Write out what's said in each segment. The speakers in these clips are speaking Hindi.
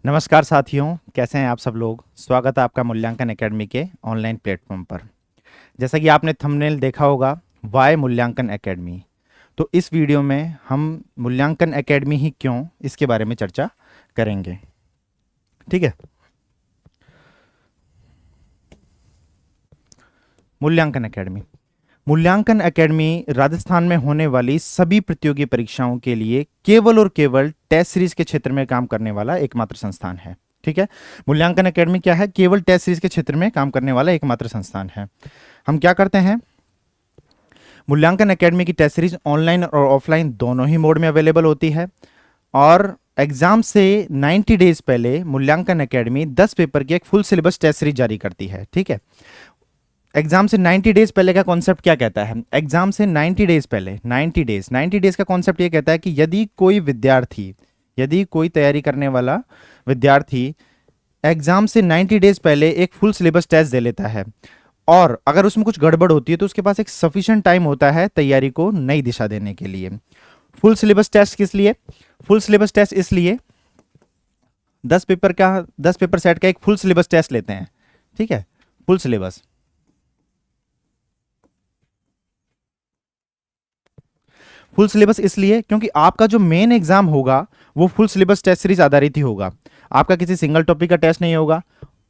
नमस्कार साथियों, कैसे हैं आप सब लोग। स्वागत है आपका मूल्यांकन एकेडमी के ऑनलाइन प्लेटफॉर्म पर। जैसा कि आपने थंबनेल देखा होगा, वाई मूल्यांकन एकेडमी। तो इस वीडियो में हम मूल्यांकन एकेडमी ही क्यों, इसके बारे में चर्चा करेंगे। ठीक है। मूल्यांकन एकेडमी राजस्थान में होने वाली सभी प्रतियोगी परीक्षाओं के लिए केवल और केवल टेस्ट सीरीज के क्षेत्र में काम करने वाला एकमात्र संस्थान है। ठीक है। मूल्यांकन एकेडमी क्या है? केवल टेस्ट सीरीज के क्षेत्र में काम करने वाला एकमात्र संस्थान है। हम क्या करते हैं? मूल्यांकन एकेडमी की टेस्ट सीरीज ऑनलाइन और ऑफलाइन दोनों ही मोड में अवेलेबल होती है। और एग्जाम से 90 डेज पहले मूल्यांकन एकेडमी 10 पेपर की एक फुल सिलेबस टेस्ट सीरीज जारी करती है। ठीक है। एग्जाम से 90 डेज पहले का कॉन्सेप्ट क्या कहता है? एग्जाम से 90 डेज पहले 90 डेज का कॉन्सेप्ट ये कहता है कि यदि कोई तैयारी करने वाला विद्यार्थी एग्जाम से 90 डेज पहले एक फुल सिलेबस टेस्ट दे लेता है और अगर उसमें कुछ गड़बड़ होती है तो उसके पास एक सफिशिएंट टाइम होता है तैयारी को नई दिशा देने के लिए। फुल सिलेबस टेस्ट किस लिए? फुल सिलेबस टेस्ट इसलिए 10 पेपर सेट का एक फुल सिलेबस टेस्ट लेते हैं। ठीक है। फुल सिलेबस इसलिए क्योंकि आपका जो मेन एग्जाम होगा वो फुल सिलेबस टेस्ट सीरीज आधारित ही होगा। आपका किसी सिंगल टॉपिक का टेस्ट नहीं होगा।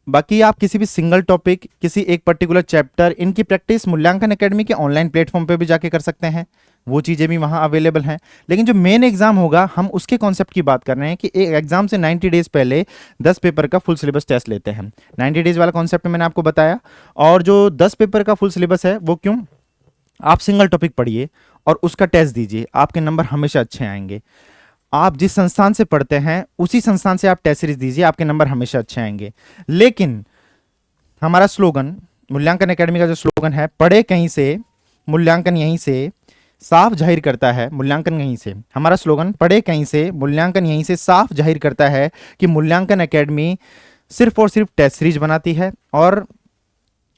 बाकी आप किसी भी सिंगल टॉपिक, किसी एक पर्टिकुलर चैप्टर, इनकी प्रैक्टिस मूल्यांकन एकेडमी के ऑनलाइन प्लेटफॉर्म पे भी जाके कर सकते हैं। वो चीज़ें भी वहाँ अवेलेबल हैं। लेकिन जो मेन एग्जाम होगा, हम उसके कॉन्सेप्ट की बात कर रहे हैं कि एक एग्जाम से 90 डेज पहले 10 पेपर का फुल सिलेबस टेस्ट लेते हैं। 90 डेज वाला कॉन्सेप्ट मैंने आपको बताया। और जो 10 पेपर का फुल सिलेबस है वो क्यों? आप सिंगल टॉपिक पढ़िए और उसका टेस्ट दीजिए, आपके नंबर हमेशा अच्छे आएंगे। आप जिस संस्थान से पढ़ते हैं उसी संस्थान से आप टेस्ट सीरीज दीजिए, आपके नंबर हमेशा अच्छे आएंगे। लेकिन हमारा स्लोगन, मूल्यांकन एकेडमी का जो स्लोगन है, पढ़े कहीं से मूल्यांकन यहीं से, साफ जाहिर करता है मूल्यांकन यहीं से। हमारा स्लोगन पढ़े कहीं से मूल्यांकन यहीं से साफ जाहिर करता है कि मूल्यांकन एकेडमी सिर्फ और सिर्फ टेस्ट सीरीज बनाती है और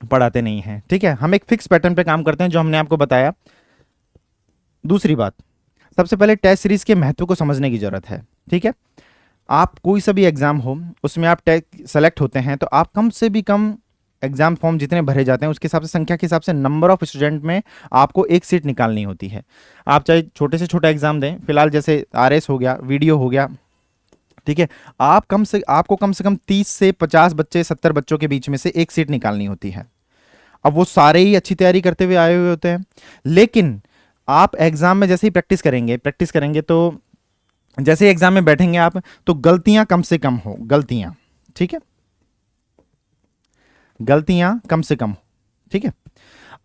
पढ़ाते नहीं है। ठीक है। हम एक फिक्स पैटर्न पे काम करते हैं जो हमने आपको बताया। दूसरी बात, सबसे पहले टेस्ट सीरीज के महत्व को समझने की जरूरत है। ठीक है। आप कोई सा भी एग्जाम हो, उसमें आप सेलेक्ट होते हैं तो आप कम से भी कम एग्जाम फॉर्म जितने भरे जाते हैं उसके हिसाब से, संख्या के हिसाब से, नंबर ऑफ स्टूडेंट में आपको एक सीट निकालनी होती है। आप चाहे छोटे से छोटा एग्जाम दें, फिलहाल जैसे आरएस हो गया, वीडियो हो गया। ठीक है। आपको कम से कम 30 से 50 बच्चे, 70 बच्चों के बीच में से एक सीट निकालनी होती है। अब वो सारे ही अच्छी तैयारी करते हुए आए हुए होते हैं, लेकिन आप एग्जाम में जैसे ही प्रैक्टिस करेंगे तो जैसे ही एग्जाम में बैठेंगे आप, तो गलतियां कम से कम हो, गलतियां। ठीक है। गलतियां कम से कम। ठीक है।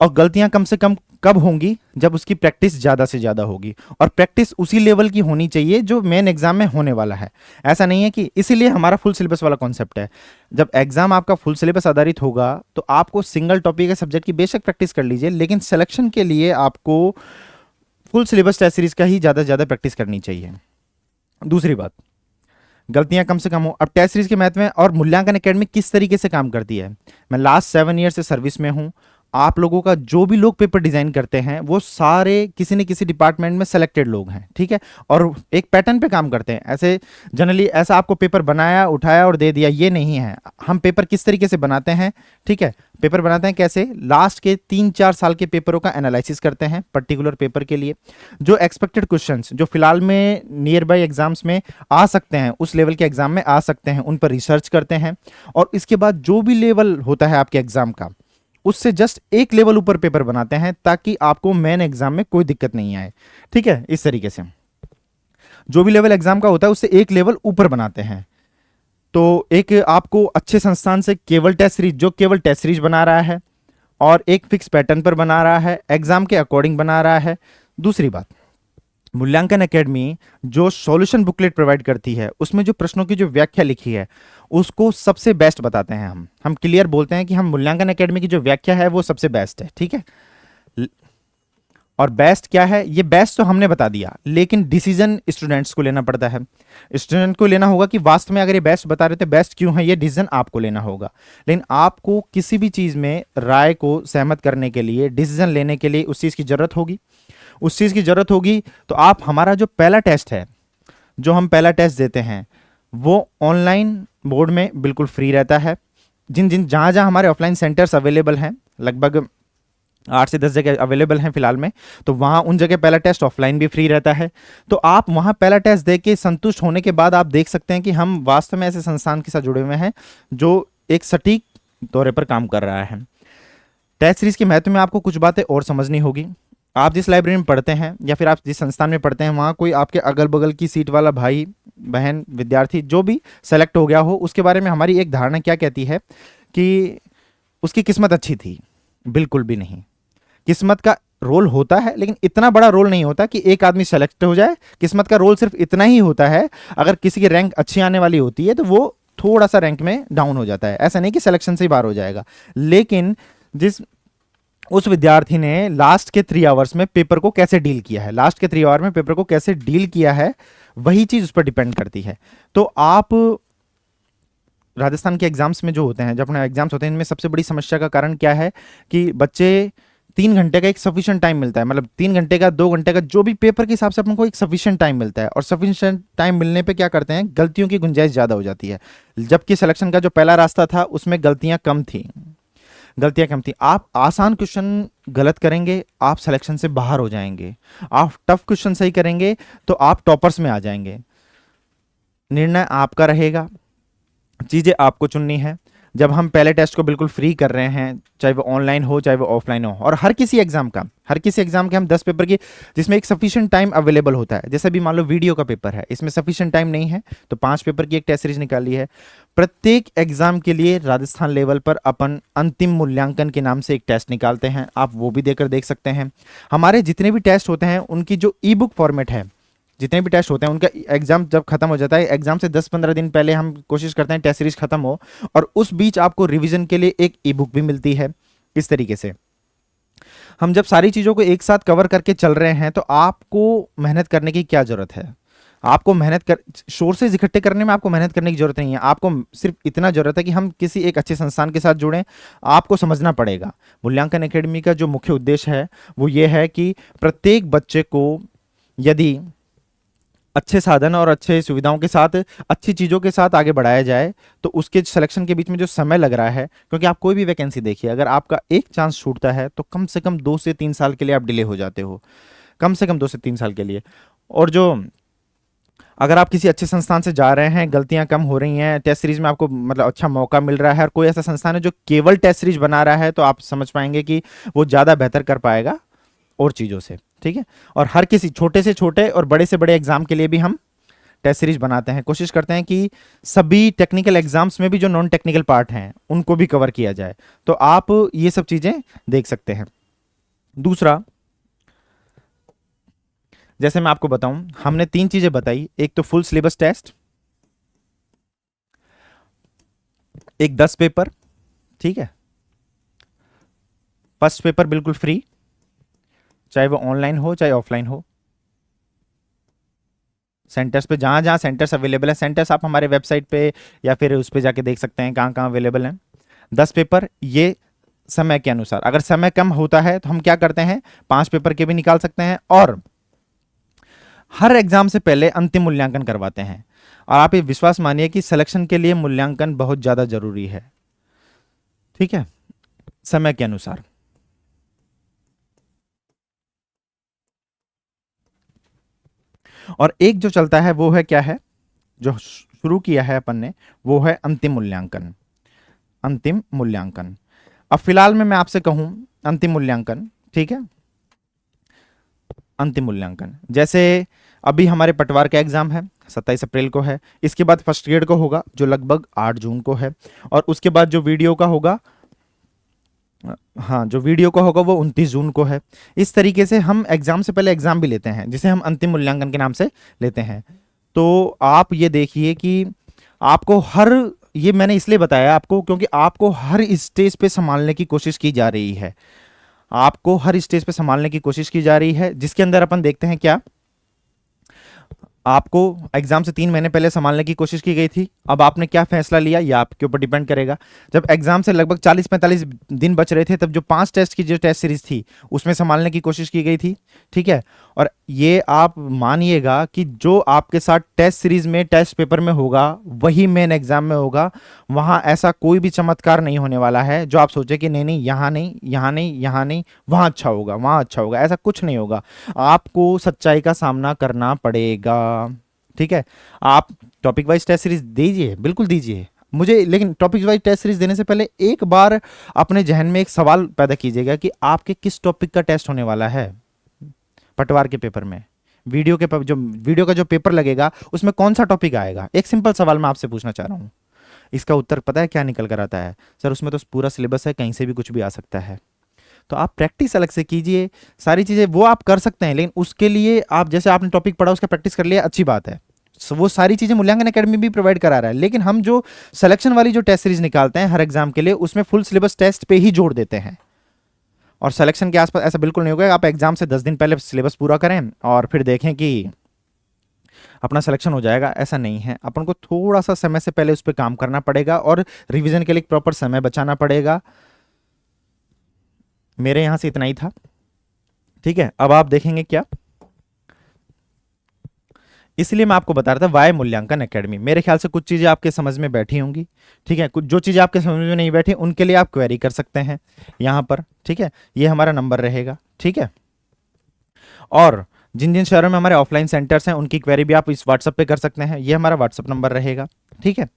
और गलतियां कम से कम कब होंगी? जब उसकी प्रैक्टिस ज्यादा से ज्यादा होगी। और प्रैक्टिस उसी लेवल की होनी चाहिए जो मेन एग्जाम में होने वाला है। ऐसा नहीं है कि, इसीलिए हमारा फुल सिलेबस वाला कॉन्सेप्ट है। जब एग्जाम आपका फुल सिलेबस आधारित होगा तो आपको सिंगल टॉपिक के सब्जेक्ट की बेशक प्रैक्टिस कर लीजिए, लेकिन सिलेक्शन के लिए आपको फुल सिलेबस टेस्ट सीरीज का ही ज्यादा से ज्यादा प्रैक्टिस करनी चाहिए। दूसरी बात, गलतियां कम से कम हो। अब टेस्ट सीरीज के महत्व में और मूल्यांकन एकेडमी किस तरीके से काम करती है। मैं लास्ट 7 ईयर से सर्विस में हूं। आप लोगों का जो भी लोग पेपर डिजाइन करते हैं वो सारे किसी न किसी डिपार्टमेंट में सेलेक्टेड लोग हैं। ठीक है। और एक पैटर्न पे काम करते हैं। ऐसे जनरली ऐसा आपको पेपर बनाया, उठाया और दे दिया, ये नहीं है। हम पेपर किस तरीके से बनाते हैं? ठीक है। पेपर बनाते हैं कैसे? लास्ट के 3-4 साल के पेपरों का एनालिसिस करते हैं पर्टिकुलर पेपर के लिए। जो एक्सपेक्टेड क्वेश्चंस जो फिलहाल में नियर बाई एग्जाम्स में आ सकते हैं, उस लेवल के एग्जाम में आ सकते हैं, उन पर रिसर्च करते हैं। और इसके बाद जो भी लेवल होता है आपके एग्जाम का, उससे जस्ट एक लेवल ऊपर पेपर बनाते हैं ताकि आपको मेन एग्जाम में कोई दिक्कत नहीं आए। ठीक है। इस तरीके से जो भी लेवल एग्जाम का होता है उससे एक लेवल ऊपर बनाते हैं। तो एक आपको अच्छे संस्थान से केवल टेस्ट सीरीज बना रहा है और एक फिक्स पैटर्न पर बना रहा है, एग्जाम के अकॉर्डिंग बना रहा है। दूसरी बात, मूल्यांकन एकेडमी जो सॉल्यूशन बुकलेट प्रोवाइड करती है उसमें जो प्रश्नों की जो व्याख्या लिखी है उसको सबसे बेस्ट बताते हैं। हम क्लियर बोलते हैं कि हम मूल्यांकन एकेडमी की जो व्याख्या है वो सबसे बेस्ट है। ठीक है। और बेस्ट क्या है? ये बेस्ट तो हमने बता दिया, लेकिन डिसीजन स्टूडेंट्स को लेना पड़ता है। स्टूडेंट को लेना होगा कि वास्तव में अगर ये बेस्ट बता रहे थे, बेस्ट क्यों है, ये डिसीजन आपको लेना होगा। लेकिन आपको किसी भी चीज में राय को सहमत करने के लिए, डिसीजन लेने के लिए उस चीज की जरूरत होगी। तो आप, हमारा जो पहला टेस्ट है, जो हम पहला टेस्ट देते हैं, वो ऑनलाइन बोर्ड में बिल्कुल फ्री रहता है। जिन जिन जहाँ जहाँ हमारे ऑफलाइन सेंटर्स अवेलेबल हैं, लगभग 8 से 10 जगह अवेलेबल हैं फिलहाल में, तो वहाँ उन जगह पहला टेस्ट ऑफलाइन भी फ्री रहता है। तो आप वहाँ पहला टेस्ट दे के संतुष्ट होने के बाद आप देख सकते हैं कि हम वास्तव में ऐसे संस्थान के साथ जुड़े हुए हैं जो एक सटीक दौरे पर काम कर रहा है। टेस्ट सीरीज के महत्व में आपको कुछ बातें और समझनी होगी। आप जिस लाइब्रेरी में पढ़ते हैं या फिर आप जिस संस्थान में पढ़ते हैं, वहाँ कोई आपके अगल बगल की सीट वाला भाई बहन विद्यार्थी जो भी सेलेक्ट हो गया हो, उसके बारे में हमारी एक धारणा क्या कहती है कि उसकी किस्मत अच्छी थी? बिल्कुल भी नहीं। किस्मत का रोल होता है, लेकिन इतना बड़ा रोल नहीं होता कि एक आदमी सेलेक्ट हो जाए। किस्मत का रोल सिर्फ इतना ही होता है, अगर किसी की रैंक अच्छी आने वाली होती है तो वो थोड़ा सा रैंक में डाउन हो जाता है। ऐसा नहीं कि सिलेक्शन से ही बाहर हो जाएगा, लेकिन जिस उस विद्यार्थी ने लास्ट के 3 आवर्स में पेपर को कैसे डील किया है, लास्ट के 3 आवर में पेपर को कैसे डील किया है, वही चीज उस पर डिपेंड करती है। तो आप राजस्थान के एग्जाम्स में जो होते हैं, जब अपने एग्जाम्स होते हैं, इनमें सबसे बड़ी समस्या का कारण क्या है कि बच्चे 3 घंटे का एक सफिशिएंट टाइम मिलता है, मतलब 3 घंटे का 2 घंटे का जो भी पेपर के हिसाब से अपन को एक सफिशिएंट टाइम मिलता है, और सफिशिएंट टाइम मिलने पे क्या करते हैं, गलतियों की गुंजाइश ज़्यादा हो जाती है। जबकि सिलेक्शन का जो पहला रास्ता था उसमें गलतियां कम थी। आप आसान क्वेश्चन गलत करेंगे, आप सिलेक्शन से बाहर हो जाएंगे। आप टफ क्वेश्चन सही करेंगे तो आप टॉपर्स में आ जाएंगे। निर्णय आपका रहेगा, चीज़ें आपको चुननी है। जब हम पहले टेस्ट को बिल्कुल फ्री कर रहे हैं, चाहे वो ऑनलाइन हो चाहे वो ऑफलाइन हो, और हर किसी एग्जाम के हम 10 पेपर की, जिसमें एक सफिशिएंट टाइम अवेलेबल होता है, जैसे भी मान लो वीडियो का पेपर है, इसमें सफिशिएंट टाइम नहीं है तो 5 पेपर की एक टेस्ट सीरीज निकाली है। प्रत्येक एग्जाम के लिए राजस्थान लेवल पर अपन अंतिम मूल्यांकन के नाम से एक टेस्ट निकालते हैं, आप वो भी देकर देख सकते हैं। हमारे जितने भी टेस्ट होते हैं उनकी जो ई बुक फॉर्मेट है, जितने भी टेस्ट होते हैं उनका एग्जाम जब खत्म हो जाता है, एग्जाम से 10-15 दिन पहले हम कोशिश करते हैं टेस्ट सीरीज खत्म हो, और उस बीच आपको रिवीजन के लिए एक ई बुक भी मिलती है। इस तरीके से हम जब सारी चीज़ों को एक साथ कवर करके चल रहे हैं तो आपको मेहनत करने की क्या जरूरत है? आपको मेहनत कर सोर्सेज इकट्ठे करने में आपको मेहनत करने की जरूरत नहीं है। आपको सिर्फ इतना जरूरत है कि हम किसी एक अच्छे संस्थान के साथ जुड़ें। आपको समझना पड़ेगा मूल्यांकन एकेडमी का जो मुख्य उद्देश्य है वो ये है कि प्रत्येक बच्चे को यदि अच्छे साधन और अच्छे सुविधाओं के साथ, अच्छी चीज़ों के साथ आगे बढ़ाया जाए, तो उसके सिलेक्शन के बीच में जो समय लग रहा है, क्योंकि आप कोई भी वैकेंसी देखिए, अगर आपका एक चांस छूटता है तो कम से कम 2 से 3 साल के लिए आप डिले हो जाते हो, कम से कम 2 से 3 साल के लिए। और जो अगर आप किसी अच्छे संस्थान से जा रहे हैं, गलतियां कम हो रही हैं, टेस्ट सीरीज में आपको मतलब अच्छा मौका मिल रहा है, और कोई ऐसा संस्थान है जो केवल टेस्ट सीरीज बना रहा है, तो आप समझ पाएंगे कि वो ज़्यादा बेहतर कर पाएगा और चीज़ों से। ठीक है, और हर किसी छोटे से छोटे और बड़े से बड़े एग्जाम के लिए भी हम टेस्ट सीरीज बनाते हैं। कोशिश करते हैं कि सभी टेक्निकल एग्जाम्स में भी जो नॉन टेक्निकल पार्ट हैं उनको भी कवर किया जाए। तो आप ये सब चीज़ें देख सकते हैं। दूसरा, जैसे मैं आपको बताऊं, हमने 3 चीज़ें बताई, एक तो फुल सिलेबस टेस्ट, एक 10 पेपर, ठीक है, फर्स्ट पेपर बिल्कुल फ्री, चाहे वो ऑनलाइन हो चाहे ऑफलाइन हो। सेंटर्स पे जहाँ जहाँ सेंटर्स अवेलेबल है, सेंटर्स आप हमारे वेबसाइट पे या फिर उस पे जाके देख सकते हैं कहाँ कहाँ अवेलेबल हैं। 10 पेपर ये समय के अनुसार, अगर समय कम होता है तो हम क्या करते हैं, 5 पेपर के भी निकाल सकते हैं, और हर एग्जाम से पहले अंतिम मूल्यांकन करवाते हैं। और आप ये विश्वास मानिए कि सिलेक्शन के लिए मूल्यांकन बहुत ज़्यादा जरूरी है। ठीक है, समय के अनुसार। और एक जो चलता है वो है क्या है, जो शुरू किया है अपन ने, वो है अंतिम मूल्यांकन। अंतिम मूल्यांकन, अब फिलहाल में मैं आपसे कहूं अंतिम मूल्यांकन, ठीक है, अंतिम मूल्यांकन जैसे अभी हमारे पटवार का एग्जाम है 27 अप्रैल को है, इसके बाद फर्स्ट ग्रेड को होगा जो लगभग 8 जून को है, और उसके बाद जो वीडियो का होगा, हाँ, जो वीडियो का होगा वो 29 जून को है। इस तरीके से हम एग्जाम से पहले एग्जाम भी लेते हैं, जिसे हम अंतिम मूल्यांकन के नाम से लेते हैं। तो आप ये देखिए कि आपको हर, ये मैंने इसलिए बताया आपको क्योंकि आपको हर स्टेज पे संभालने की कोशिश की जा रही है, आपको हर स्टेज पे संभालने की कोशिश की जा रही है, जिसके अंदर अपन देखते हैं क्या, आपको एग्जाम से 3 महीने पहले संभालने की कोशिश की गई थी, अब आपने क्या फैसला लिया ये आपके ऊपर डिपेंड करेगा। जब एग्जाम से लगभग 40-45 दिन बच रहे थे, तब जो 5 टेस्ट की जो टेस्ट सीरीज थी उसमें संभालने की कोशिश की गई थी, ठीक है। और ये आप मानिएगा कि जो आपके साथ टेस्ट सीरीज में टेस्ट पेपर में होगा वही मेन एग्जाम में होगा। वहां ऐसा कोई भी चमत्कार नहीं होने वाला है जो आप सोचे कि नहीं नहीं यहाँ नहीं यहाँ नहीं यहाँ नहीं वहां अच्छा होगा वहां अच्छा होगा, ऐसा कुछ नहीं होगा। आपको सच्चाई का सामना करना पड़ेगा, ठीक है। आप टॉपिक वाइज टेस्ट सीरीज दीजिए, बिल्कुल दीजिए मुझे, लेकिन टॉपिक वाइज टेस्ट सीरीज देने से पहले एक बार अपने जहन में एक सवाल पैदा कीजिएगा कि आपके किस टॉपिक का टेस्ट होने वाला है पटवार के पेपर में। जो वीडियो का जो पेपर लगेगा उसमें कौन सा टॉपिक आएगा, एक सिंपल सवाल मैं आपसे पूछना चाह रहा हूं। इसका उत्तर पता है क्या निकल कर आता है? सर उसमें तो पूरा सिलेबस है, कहीं से भी कुछ भी आ सकता है। तो आप प्रैक्टिस अलग से कीजिए, सारी चीज़ें वो आप कर सकते हैं, लेकिन उसके लिए आप जैसे आपने टॉपिक पढ़ा उसका प्रैक्टिस कर लिया, अच्छी बात है। वो सारी चीज़ें मूल्यांकन एकेडमी भी प्रोवाइड करा रहा है, लेकिन हम जो सिलेक्शन वाली जो टेस्ट सीरीज निकालते हैं हर एग्जाम के लिए उसमें फुल सिलेबस टेस्ट पे ही जोड़ देते हैं। और सिलेक्शन के आसपास ऐसा बिल्कुल नहीं होगा आप एग्जाम से 10 दिन पहले सिलेबस पूरा करें और फिर देखें कि अपना सिलेक्शन हो जाएगा, ऐसा नहीं है। अपन को थोड़ा सा समय से पहले उस पर काम करना पड़ेगा और रिवीजन के लिए प्रॉपर समय बचाना पड़ेगा। मेरे यहां से इतना ही था, ठीक है। अब आप देखेंगे क्या, इसलिए मैं आपको बता रहा था वाई मूल्यांकन एकेडमी। मेरे ख्याल से कुछ चीजें आपके समझ में बैठी होंगी, ठीक है। कुछ जो चीजें आपके समझ में नहीं बैठी उनके लिए आप क्वेरी कर सकते हैं यहां पर, ठीक है। ये हमारा नंबर रहेगा, ठीक है। और जिन जिन शहरों में हमारे ऑफलाइन सेंटर्स हैं उनकी क्वेरी भी आप इस व्हाट्सएप पे कर सकते हैं, ये हमारा व्हाट्सएप नंबर रहेगा, ठीक है।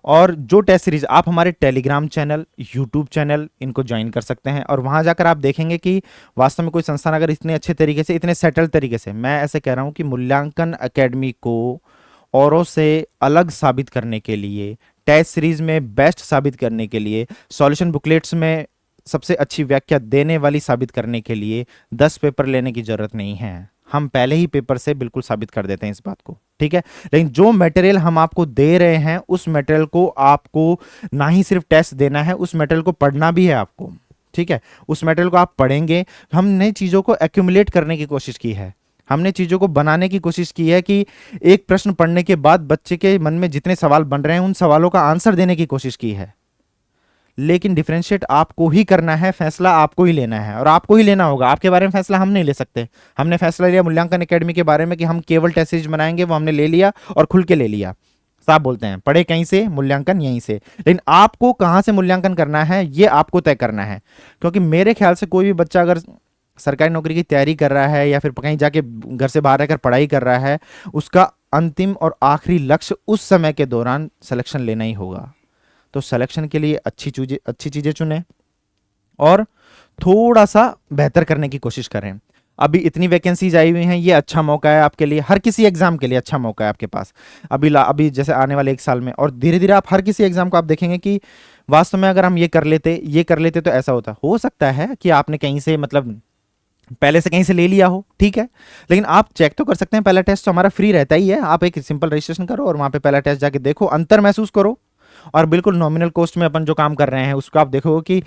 और जो टेस्ट सीरीज आप हमारे टेलीग्राम चैनल, यूट्यूब चैनल इनको ज्वाइन कर सकते हैं और वहां जाकर आप देखेंगे कि वास्तव में कोई संस्थान अगर इतने अच्छे तरीके से, इतने सेटल तरीके से, मैं ऐसे कह रहा हूं कि मूल्यांकन एकेडमी को औरों से अलग साबित करने के लिए, टेस्ट सीरीज में बेस्ट साबित करने के लिए, सॉल्यूशन बुकलेट्स में सबसे अच्छी व्याख्या देने वाली साबित करने के लिए 10 पेपर लेने की जरूरत नहीं है। हम पहले ही पेपर से बिल्कुल साबित कर देते हैं इस बात को, ठीक है। लेकिन जो मटेरियल हम आपको दे रहे हैं उस मटेरियल को आपको ना ही सिर्फ टेस्ट देना है, उस मटेरियल को पढ़ना भी है आपको, ठीक है। उस मटेरियल को आप पढ़ेंगे। हमने चीजों को एक्यूमुलेट करने की कोशिश की है, हमने चीजों को बनाने की कोशिश की है कि एक प्रश्न पढ़ने के बाद बच्चे के मन में जितने सवाल बन रहे हैं उन सवालों का आंसर देने की कोशिश की है। लेकिन डिफरेंशिएट आपको ही करना है, फैसला आपको ही लेना है और आपको ही लेना होगा। आपके बारे में फैसला हम नहीं ले सकते। हमने फैसला लिया मूल्यांकन एकेडमी के बारे में कि हम केवल टेस्ट सीरीज बनाएंगे, वो हमने ले लिया और खुल के ले लिया। साहब बोलते हैं पढ़े कहीं से, मूल्यांकन यहीं से। लेकिन आपको कहां से मूल्यांकन करना है ये आपको तय करना है, क्योंकि मेरे ख्याल से कोई भी बच्चा अगर सरकारी नौकरी की तैयारी कर रहा है या फिर कहीं जाके घर से बाहर रहकर पढ़ाई कर रहा है, उसका अंतिम और आखिरी लक्ष्य उस समय के दौरान सिलेक्शन लेना ही होगा। तो सिलेक्शन के लिए अच्छी चीजें चुनें और थोड़ा सा बेहतर करने की कोशिश करें। अभी इतनी वैकेंसीज आई हुई हैं, ये अच्छा मौका है आपके लिए, हर किसी एग्जाम के लिए अच्छा मौका है आपके पास अभी जैसे आने वाले 1 साल में। और धीरे धीरे आप हर किसी एग्जाम को आप देखेंगे कि वास्तव में अगर हम ये कर लेते तो ऐसा होता हो सकता है कि आपने कहीं से मतलब पहले से कहीं से ले लिया हो, ठीक है। लेकिन आप चेक तो कर सकते हैं, पहला टेस्ट तो हमारा फ्री रहता ही है। आप एक सिंपल रजिस्ट्रेशन करो और वहां पे पहला टेस्ट जाके देखो, अंतर महसूस करो और बिल्कुल नॉमिनल कॉस्ट में अपन जो काम कर रहे हैं उसको आप देखो कि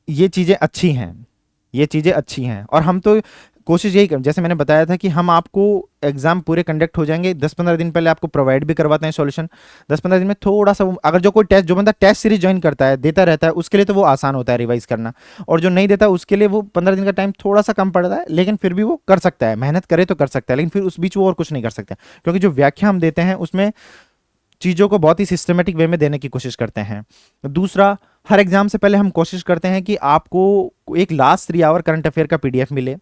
ये चीज़ें अच्छी हैं, ये चीज़ें अच्छी हैं। और हम तो कोशिश यही कर, जैसे मैंने बताया था कि हम आपको एग्जाम पूरे कंडक्ट हो जाएंगे 10-15 दिन पहले आपको प्रोवाइड भी करवाते हैं सॉल्यूशन। 10-15 दिन में थोड़ा सा अगर जो बंदा टेस्ट सीरीज ज्वाइन करता है, देता रहता है, उसके लिए तो वो आसान होता है रिवाइज करना, और जो नहीं देता उसके लिए वो 15 दिन का टाइम थोड़ा सा कम पड़ता है, लेकिन फिर भी वो कर सकता है, मेहनत करे तो कर सकता है। लेकिन फिर उस बीच वो और कुछ नहीं कर सकता, क्योंकि जो व्याख्या हम देते हैं उसमें चीज़ों को बहुत ही सिस्टमेटिक वे में देने की कोशिश करते हैं। दूसरा, हर एग्जाम से पहले हम कोशिश करते हैं कि आपको एक लास्ट 3 आवर करंट अफेयर का पीडीएफ मिले।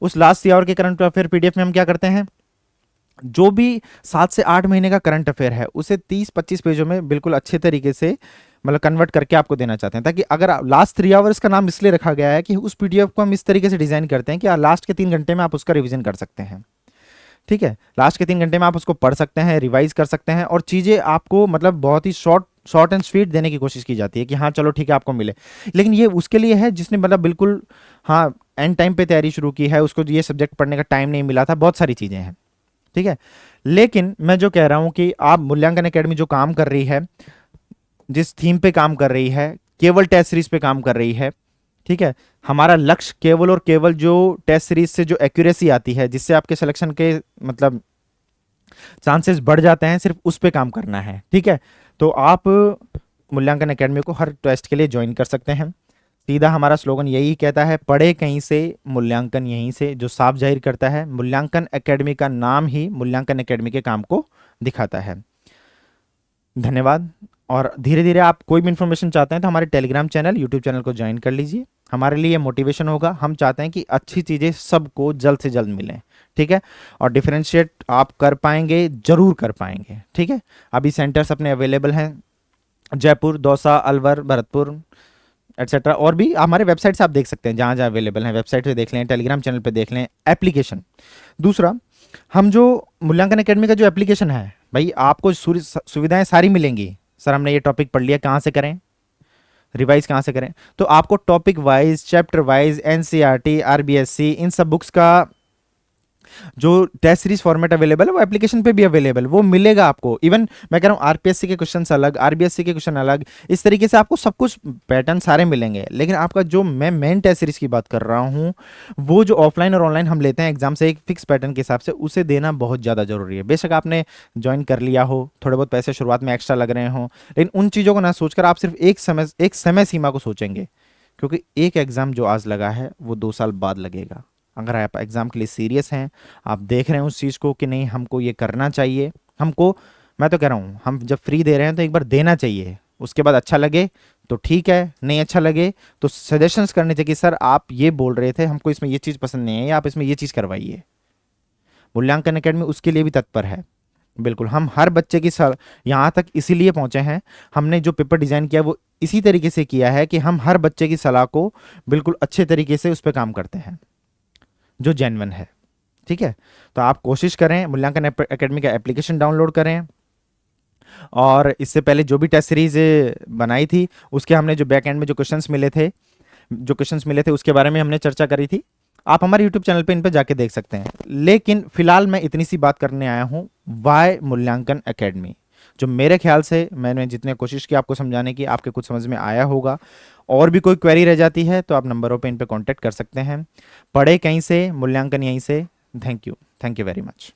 उस लास्ट 3 आवर के करंट अफेयर पीडीएफ में हम क्या करते हैं, जो भी 7 से 8 महीने का करंट अफेयर है उसे 30-25 पेजों में बिल्कुल अच्छे तरीके से मतलब कन्वर्ट करके आपको देना चाहते हैं, ताकि अगर लास्ट 3 आवर्स का नाम इसलिए रखा गया है कि उस पीडीएफ को हम इस तरीके से डिजाइन करते हैं कि लास्ट के 3 घंटे में आप उसका रिवीजन कर सकते हैं, ठीक है। लास्ट के 3 घंटे में आप उसको पढ़ सकते हैं, रिवाइज कर सकते हैं और चीज़ें आपको मतलब बहुत ही शॉर्ट एंड स्वीट देने की कोशिश की जाती है कि हाँ चलो ठीक है आपको मिले। लेकिन ये उसके लिए है जिसने मतलब बिल्कुल हाँ एंड टाइम पे तैयारी शुरू की है, उसको ये सब्जेक्ट पढ़ने का टाइम नहीं मिला था, बहुत सारी चीज़ें हैं, ठीक है। लेकिन मैं जो कह रहा हूँ कि आप मूल्यांकन एकेडमी जो काम कर रही है, जिस थीम पे काम कर रही है, केवल टेस्ट सीरीज पे काम कर रही है, ठीक है। हमारा लक्ष्य केवल और केवल जो टेस्ट सीरीज से जो एक्यूरेसी आती है, जिससे आपके सिलेक्शन के मतलब चांसेस बढ़ जाते हैं, सिर्फ उस पे काम करना है, ठीक है। तो आप मूल्यांकन एकेडमी को हर टेस्ट के लिए ज्वाइन कर सकते हैं। सीधा हमारा स्लोगन यही कहता है, पढ़े कहीं से मूल्यांकन यहीं से, जो साफ जाहिर करता है मूल्यांकन एकेडमी का नाम ही मूल्यांकन एकेडमी के काम को दिखाता है। धन्यवाद। और धीरे धीरे आप कोई भी इन्फॉर्मेशन चाहते हैं तो हमारे टेलीग्राम चैनल, यूट्यूब चैनल को ज्वाइन कर लीजिए। हमारे लिए मोटिवेशन होगा, हम चाहते हैं कि अच्छी चीज़ें सबको जल्द से जल्द मिलें, ठीक है। और डिफरेंशिएट आप कर पाएंगे, जरूर कर पाएंगे, ठीक है। अभी सेंटर्स अपने अवेलेबल हैं, जयपुर, दौसा, अलवर, भरतपुर एटसेट्रा। और भी हमारे वेबसाइट से आप देख सकते हैं, जहाँ जहाँ अवेलेबल हैं वेबसाइट पे देख लें, टेलीग्राम चैनल पे देख लें एप्लीकेशन। दूसरा, हम जो मूल्यांकन एकेडमी का जो एप्लीकेशन है भाई, आपको सुविधाएं सारी मिलेंगी। सर हमने ये टॉपिक पढ़ लिया, कहाँ से करें, रिवाइज कहाँ से करें? तो आपको topic wise, chapter wise, NCERT, RBSC, इन सब बुक्स का जो टेस्ट सीरीज फॉर्मेट अवेलेबल है वो एप्लीकेशन पे भी अवेलेबल, वो मिलेगा आपको। इवन मैं कह रहा हूँ आरपीएससी के क्वेश्चन अलग, आरबीएससी के क्वेश्चन अलग, इस तरीके से आपको सब कुछ पैटर्न सारे मिलेंगे। लेकिन आपका जो मैं मेन टेस्ट सीरीज की बात कर रहा हूँ, वो जो ऑफलाइन और ऑनलाइन हम लेते हैं एग्जाम से एक फिक्स पैटर्न के हिसाब से, उसे देना बहुत ज़्यादा जरूरी है। बेशक आपने ज्वाइन कर लिया हो, थोड़े बहुत पैसे शुरुआत में एक्स्ट्रा लग रहे हों, लेकिन उन चीज़ों को ना सोचकर आप सिर्फ एक समय सीमा को सोचेंगे, क्योंकि एक एग्ज़ाम जो आज लगा है वो 2 साल बाद लगेगा। अगर आप एग्ज़ाम के लिए सीरियस हैं, आप देख रहे हैं उस चीज़ को कि नहीं हमको ये करना चाहिए, हमको, मैं तो कह रहा हूँ हम जब फ्री दे रहे हैं तो एक बार देना चाहिए, उसके बाद अच्छा लगे तो ठीक है, नहीं अच्छा लगे तो सजेशंस करने चाहिए कि सर आप ये बोल रहे थे, हमको इसमें ये चीज़ पसंद नहीं है, या आप इसमें ये चीज़ करवाइए। मूल्यांकन एकेडमी उसके लिए भी तत्पर है। बिल्कुल, हम हर बच्चे की सर यहाँ तक इसीलिए पहुँचे हैं, हमने जो पेपर डिज़ाइन किया वो इसी तरीके से किया है कि हम हर बच्चे की सलाह को बिल्कुल अच्छे तरीके से उस पर काम करते हैं, जो जेन्युइन है, ठीक है। तो आप कोशिश करें, मूल्यांकन एकेडमी का एप्लीकेशन डाउनलोड करें, और इससे पहले जो भी टेस्ट सीरीज बनाई थी उसके हमने जो बैक एंड में जो क्वेश्चंस मिले थे उसके बारे में हमने चर्चा करी थी। आप हमारे यूट्यूब चैनल पे इन पे जाके देख सकते हैं। लेकिन फिलहाल मैं इतनी सी बात करने आया हूँ, वाई मूल्यांकन एकेडमी, जो मेरे ख्याल से मैंने जितने कोशिश की आपको समझाने की, आपके कुछ समझ में आया होगा। और भी कोई क्वेरी रह जाती है तो आप नंबरों पे इन पे कांटेक्ट कर सकते हैं। पढ़े कहीं से, मूल्यांकन यहीं से। Thank you very much.